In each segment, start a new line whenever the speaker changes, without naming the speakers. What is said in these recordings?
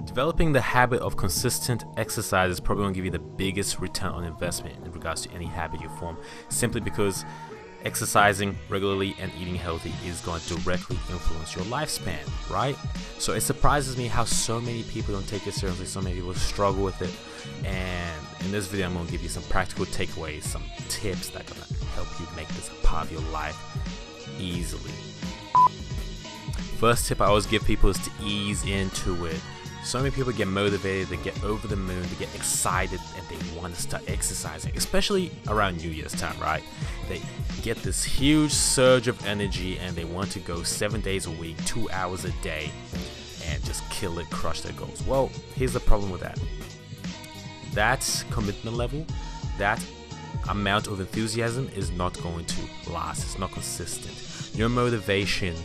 Developing the habit of consistent exercise is probably going to give you the biggest return on investment in regards to any habit you form, simply because exercising regularly and eating healthy is going to directly influence your lifespan, right? So it surprises me how so many people don't take it seriously, so many people struggle with it. And in this video, I'm going to give you some practical takeaways, some tips that are going to help you make this a part of your life easily. First tip I always give people is to ease into it. So many people get motivated, they get over the moon, they get excited, and they want to start exercising, especially around New Year's time, right? They get this huge surge of energy and they want to go 7 days a week, 2 hours a day, and just kill it, crush their goals. Well, here's the problem with that. That commitment level, that amount of enthusiasm is not going to last. It's not consistent. Your motivation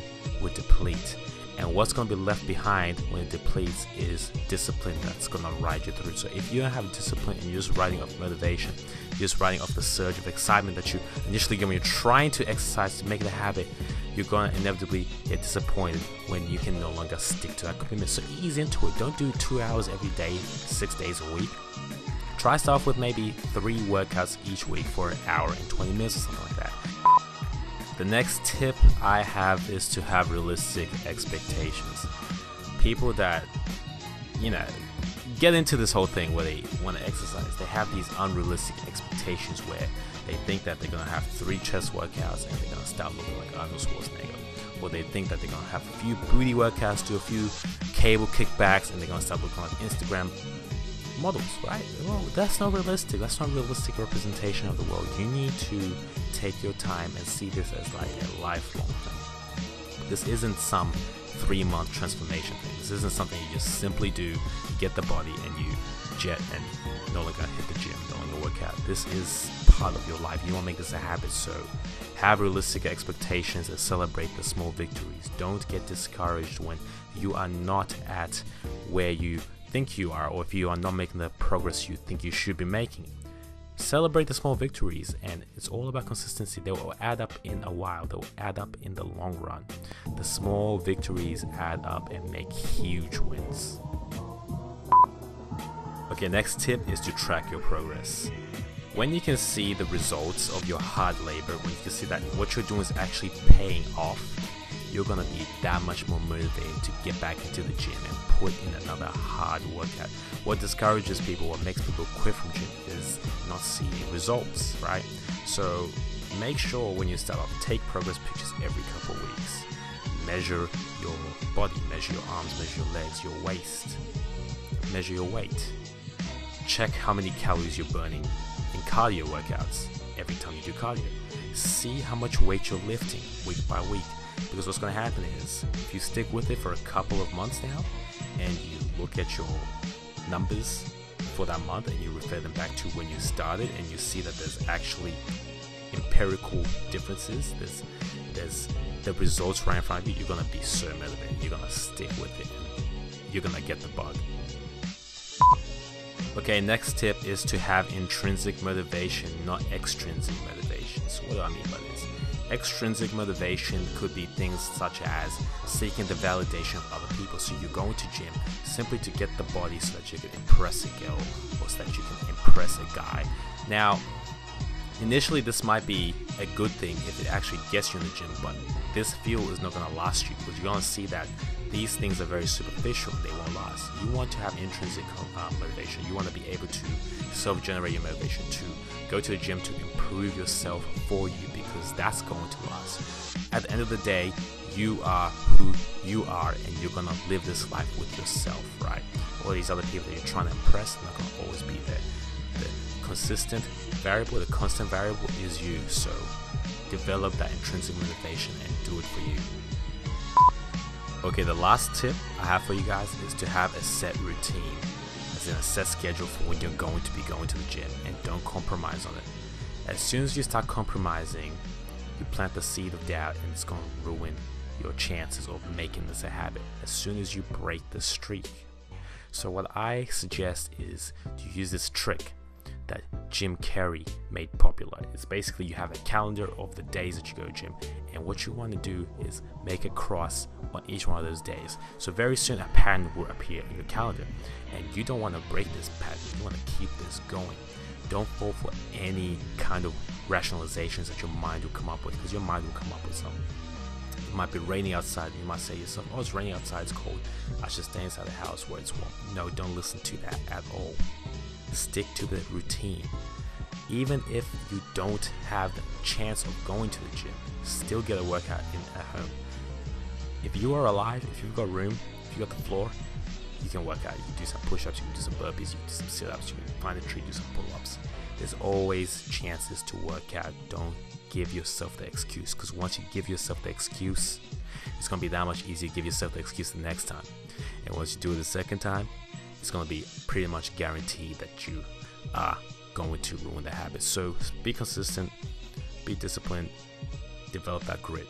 will deplete. And what's going to be left behind when it depletes is discipline that's going to ride you through. So if you don't have discipline and you're just riding off motivation, you're just riding off the surge of excitement that you initially get when you're trying to exercise to make it a habit, you're going to inevitably get disappointed when you can no longer stick to that commitment. So ease into it. Don't do 2 hours every day, 6 days a week. Try start off with maybe 3 workouts each week for an hour and 20 minutes or something like that. The next tip I have is to have realistic expectations. People that, get into this whole thing where they want to exercise, they have these unrealistic expectations where they think that they're going to have 3 chest workouts and they're going to start looking like Arnold Schwarzenegger. Or they think that they're going to have a few booty workouts, do a few cable kickbacks, and they're going to start looking like Instagram models, right? Well, that's not realistic. That's not a realistic representation of the world. You need to take your time and see this as like a lifelong thing. This isn't some 3-month transformation thing. This isn't something you just simply do, you get the body and you jet and no longer hit the gym, no longer work out. This is part of your life. You want to make this a habit, so have realistic expectations and celebrate the small victories. Don't get discouraged when you are not at where you think you are, or if you are not making the progress you think you should be making. Celebrate the small victories, and it's all about consistency. They will add up in a while. They will add up in the long run. The small victories add up and make huge wins. Okay, next tip is to track your progress. When you can see the results of your hard labor, when you can see that what you're doing is actually paying off, you're gonna be that much more motivated to get back into the gym and put in another hard workout. What discourages people, what makes people quit from gym is not seeing results, right? So make sure when you start off, take progress pictures every couple of weeks. Measure your body, measure your arms, measure your legs, your waist, measure your weight. Check how many calories you're burning in cardio workouts every time you do cardio. See how much weight you're lifting week by week. Because what's going to happen is, if you stick with it for a couple of months now, and you look at your numbers for that month and you refer them back to when you started, and you see that there's actually empirical differences, there's the results right in front of you, you're going to be so motivated, you're going to stick with it, you're going to get the bug. Okay, next tip is to have intrinsic motivation, not extrinsic motivation. So what do I mean by this? Extrinsic motivation could be things such as seeking the validation of other people. So you're going to gym simply to get the body so that you can impress a girl, or so that you can impress a guy. Now, initially this might be a good thing if it actually gets you in the gym, but this fuel is not going to last you, because you're going to see that these things are very superficial and they won't last. You want to have intrinsic motivation. You want to be able to self-generate your motivation, to go to the gym to improve yourself for you, because that's going to last. At the end of the day, you are who you are, and you're going to live this life with yourself, right? All these other people that you're trying to impress are not going to always be there. The consistent variable, the constant variable is you. So develop that intrinsic motivation and do it for you. Okay, the last tip I have for you guys is to have a set routine, as in a set schedule for when you're going to be going to the gym, and don't compromise on it. As soon as you start compromising, you plant the seed of doubt, and it's going to ruin your chances of making this a habit as soon as you break the streak. So what I suggest is to use this trick that Jim Carrey made popular. It's basically you have a calendar of the days that you go to gym, and what you want to do is make a cross on each one of those days. So very soon a pattern will appear in your calendar, and you don't want to break this pattern. You want to keep this going. Don't fall for any kind of rationalizations that your mind will come up with, because your mind will come up with something. It might be raining outside. You might say to yourself, oh, it's raining outside, it's cold. I should stay inside the house where it's warm. No, don't listen to that at all. Stick to the routine. Even if you don't have the chance of going to the gym, still get a workout in at home. If you are alive, if you've got room, if you got the floor, you can work out. You can do some push-ups, you can do some burpees, you can do some sit-ups, you can find a tree, do some pull-ups. There's always chances to work out. Don't give yourself the excuse, because once you give yourself the excuse, it's going to be that much easier to give yourself the excuse the next time. And once you do it the second time, it's going to be pretty much guaranteed that you are going to ruin the habit. So be consistent, be disciplined, develop that grit.